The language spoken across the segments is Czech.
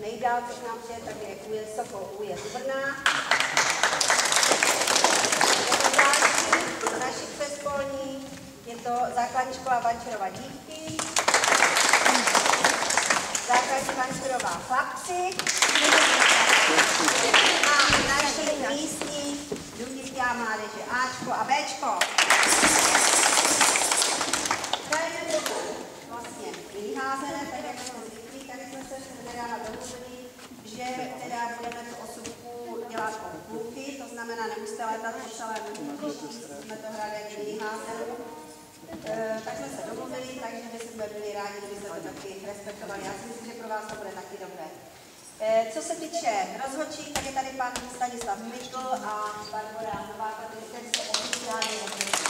nejdál, což nám přijde, tak je Sokol újezd Brna. Je to další našich předškolní, je to základní škola Vančerova dívky, základní Vančerova chlapci a naši místní děti a mládeže Ačko a Bčko. Tady je to vlastně vyházené, tak jak jsme zvyklí, tady jsme se nedávno domluvili, že teda budeme tu osuvku dělat od půlky, to znamená, nemusíte letat po celém letišti, jsme to hráli jak vyházenou. Tak jsme se domluvili, takže bychom byli rádi, kdybyste to taky respektovali. Já si myslím, že pro vás to bude taky dobré. Co se týče rozhodčí, tak je tady pan Stanislav Mikl a Barbora Nováka, který se oficiálně rozhodčí.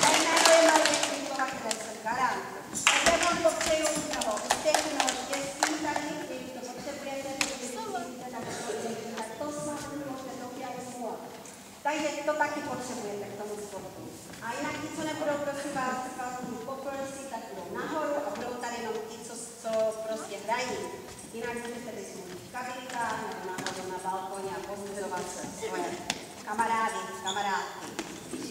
Jmenujeme Lidvíkova, které jsem garant. Takže vám popřeju mnoho úspěchu, mnoho štěstí tady, když to potřebujete, tak to samozřejmě můžete dopiat smůla. Takže to taky potřebujete k tomu sportu. A jinak ti, co nebudou, prosím vás, poprosí, tak budou nahoru a budou tady jenom ti, co prostě hrají. Jinak můžete vysmůlit v kabinkách nebo nahoru na balkoně a pozorovat se svoje kamarády, kamarádky.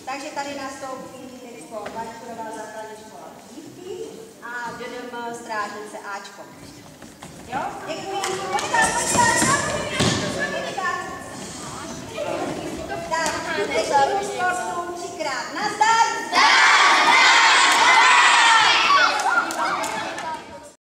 Takže tady nastoupí teďko Vančurová základní škola dívky a DDM strážnice Ačko. Jo? Děkuji.